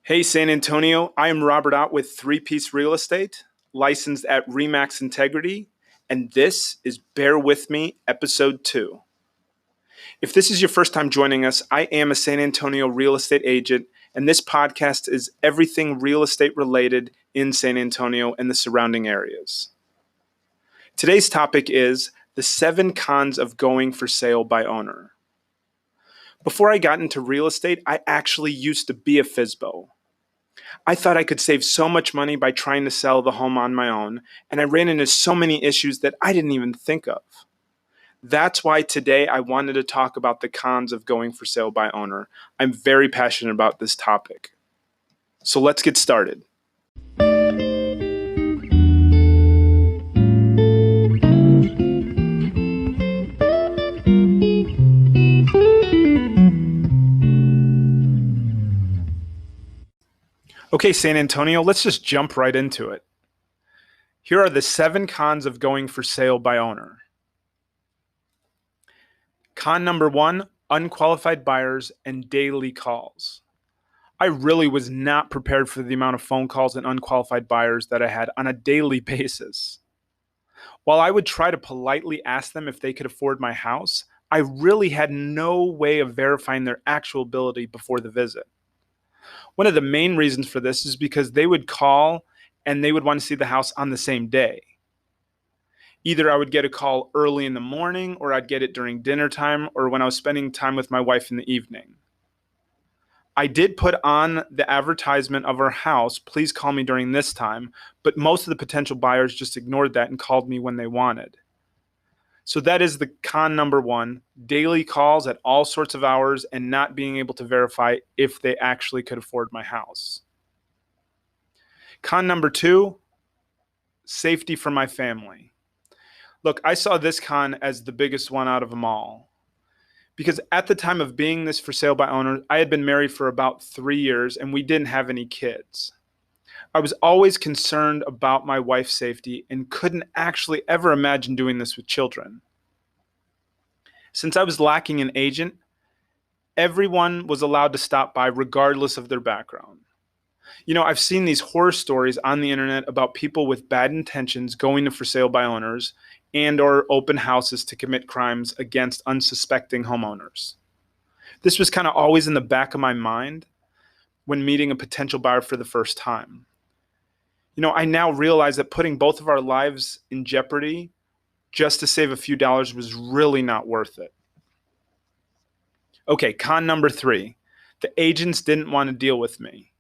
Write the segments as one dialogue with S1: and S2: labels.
S1: Hey, San Antonio. I am Robert Ott with Three Piece Real Estate, licensed at Remax Integrity, and this is Bear With Me, Episode 2. If this is your first time joining us, I am a San Antonio real estate agent, and this podcast is everything real estate related in San Antonio and the surrounding areas. Today's topic is the 7 cons of going for sale by owner. Before I got into real estate, I actually used to be a FSBO. I thought I could save so much money by trying to sell the home on my own, and I ran into so many issues that I didn't even think of. That's why today I wanted to talk about the cons of going for sale by owner. I'm very passionate about this topic. So let's get started. Okay, San Antonio, let's just jump right into it. Here are the 7 cons of going for sale by owner. Con number 1, unqualified buyers and daily calls. I really was not prepared for the amount of phone calls and unqualified buyers that I had on a daily basis. While I would try to politely ask them if they could afford my house, I really had no way of verifying their actual ability before the visit. One of the main reasons for this is because they would call and they would want to see the house on the same day. Either I would get a call early in the morning, or I'd get it during dinner time, or when I was spending time with my wife in the evening. I did put on the advertisement of our house, please call me during this time, but most of the potential buyers just ignored that and called me when they wanted. So that is the con number 1, daily calls at all sorts of hours and not being able to verify if they actually could afford my house. Con number 2, safety for my family. Look, I saw this con as the biggest one out of them all. Because at the time of being this for sale by owner, I had been married for about 3 years and we didn't have any kids. I was always concerned about my wife's safety and couldn't actually ever imagine doing this with children. Since I was lacking an agent, everyone was allowed to stop by regardless of their background. You know, I've seen these horror stories on the internet about people with bad intentions going to for sale by owners and or open houses to commit crimes against unsuspecting homeowners. This was kind of always in the back of my mind when meeting a potential buyer for the first time. You know, I now realize that putting both of our lives in jeopardy just to save a few dollars was really not worth it. Okay, con number 3, the agents didn't want to deal with me.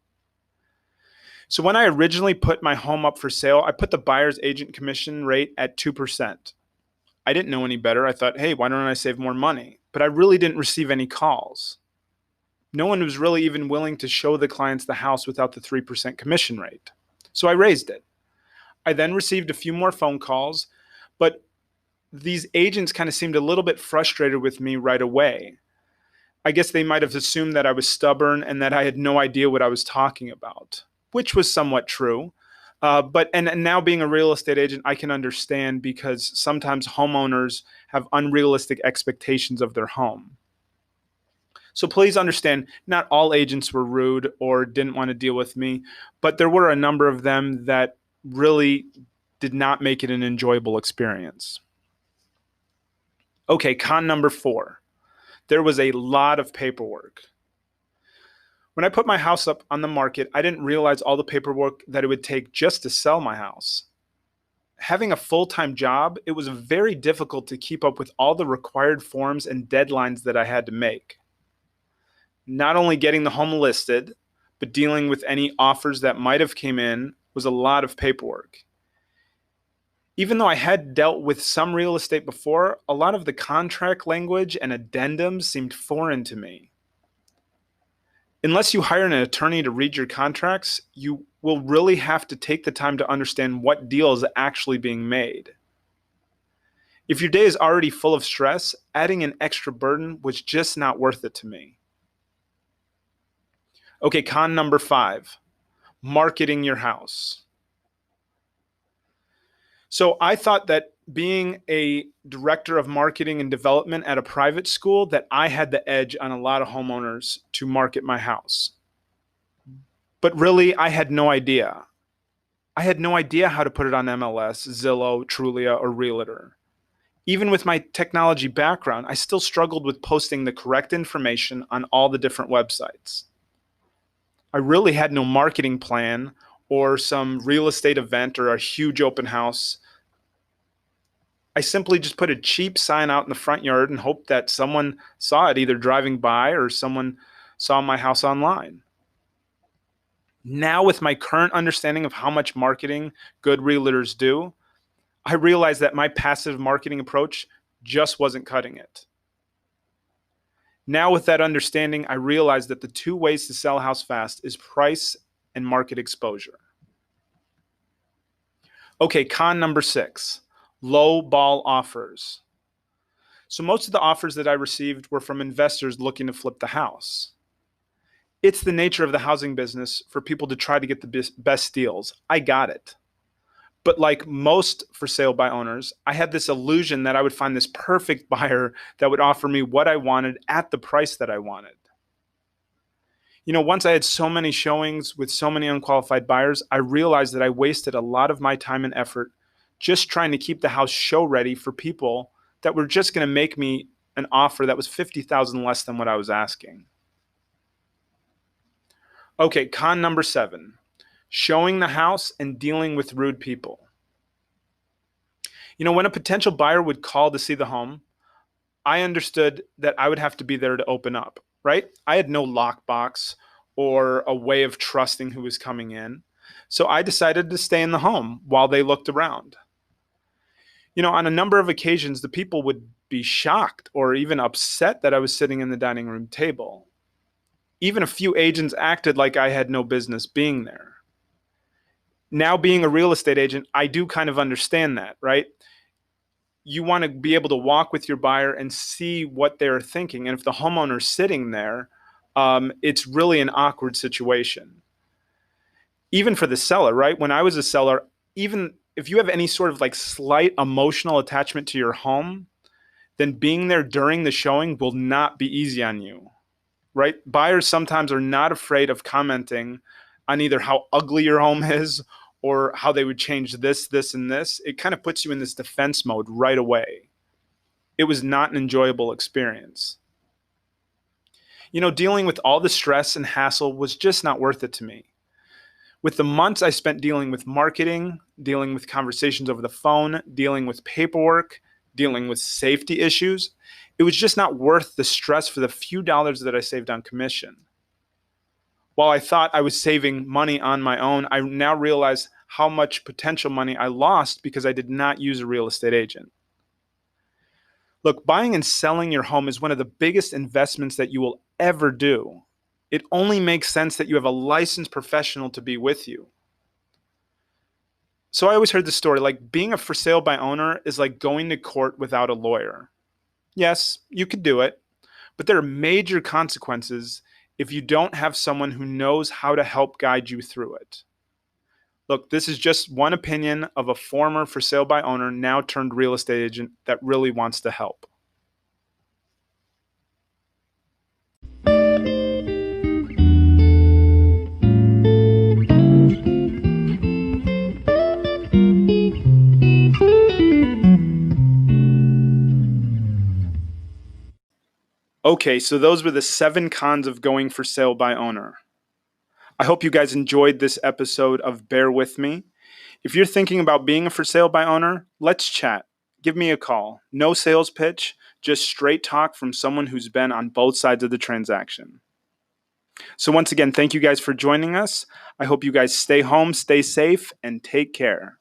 S1: So when I originally put my home up for sale, I put the buyer's agent commission rate at 2%. I didn't know any better. I thought, hey, why don't I save more money? But I really didn't receive any calls. No one was really even willing to show the clients the house without the 3% commission rate. So I raised it. I then received a few more phone calls, but these agents kind of seemed a little bit frustrated with me right away. I guess they might have assumed that I was stubborn and that I had no idea what I was talking about, which was somewhat true. But now being a real estate agent, I can understand because sometimes homeowners have unrealistic expectations of their home. So please understand, not all agents were rude or didn't want to deal with me, but there were a number of them that really did not make it an enjoyable experience. Okay, con number 4. There was a lot of paperwork. When I put my house up on the market, I didn't realize all the paperwork that it would take just to sell my house. Having a full-time job, it was very difficult to keep up with all the required forms and deadlines that I had to make. Not only getting the home listed, but dealing with any offers that might have came in was a lot of paperwork. Even though I had dealt with some real estate before, a lot of the contract language and addendums seemed foreign to me. Unless you hire an attorney to read your contracts, you will really have to take the time to understand what deal is actually being made. If your day is already full of stress, adding an extra burden was just not worth it to me. Okay, con number 5, marketing your house. So I thought that being a director of marketing and development at a private school, that I had the edge on a lot of homeowners to market my house. But really, I had no idea. I had no idea how to put it on MLS, Zillow, Trulia, or Realtor. Even with my technology background, I still struggled with posting the correct information on all the different websites. I really had no marketing plan or some real estate event or a huge open house. I simply just put a cheap sign out in the front yard and hoped that someone saw it, either driving by or someone saw my house online. Now, with my current understanding of how much marketing good realtors do, I realized that my passive marketing approach just wasn't cutting it. Now, with that understanding, I realized that the two ways to sell a house fast is price and market exposure. Okay, con number 6, low ball offers. So most of the offers that I received were from investors looking to flip the house. It's the nature of the housing business for people to try to get the best deals. I got it. But like most for sale by owners, I had this illusion that I would find this perfect buyer that would offer me what I wanted at the price that I wanted. Once I had so many showings with so many unqualified buyers, I realized that I wasted a lot of my time and effort just trying to keep the house show ready for people that were just going to make me an offer that was $50,000 less than what I was asking. Okay, con number 7, showing the house and dealing with rude people. When a potential buyer would call to see the home, I understood that I would have to be there to open up, right? I had no lockbox or a way of trusting who was coming in. So I decided to stay in the home while they looked around. On a number of occasions, the people would be shocked or even upset that I was sitting in the dining room table. Even a few agents acted like I had no business being there. Now, being a real estate agent, I do kind of understand that, right? You want to be able to walk with your buyer and see what they're thinking. And if the homeowner's sitting there, it's really an awkward situation. Even for the seller, right? When I was a seller, even if you have any sort of like slight emotional attachment to your home, then being there during the showing will not be easy on you, right? Buyers sometimes are not afraid of commenting on either how ugly your home is or how they would change this, this, and this. It kind of puts you in this defense mode right away. It was not an enjoyable experience. Dealing with all the stress and hassle was just not worth it to me. With the months I spent dealing with marketing, dealing with conversations over the phone, dealing with paperwork, dealing with safety issues, it was just not worth the stress for the few dollars that I saved on commission. While I thought I was saving money on my own, I now realize how much potential money I lost because I did not use a real estate agent. Look, buying and selling your home is one of the biggest investments that you will ever do. It only makes sense that you have a licensed professional to be with you. So I always heard the story, like being a for sale by owner is like going to court without a lawyer. Yes, you could do it, but there are major consequences if you don't have someone who knows how to help guide you through it. Look, this is just one opinion of a former for sale by owner, now turned real estate agent that really wants to help. Okay, so those were the 7 cons of going for sale by owner. I hope you guys enjoyed this episode of Bear With Me. If you're thinking about being a for sale by owner, let's chat. Give me a call. No sales pitch, just straight talk from someone who's been on both sides of the transaction. So once again, thank you guys for joining us. I hope you guys stay home, stay safe, and take care.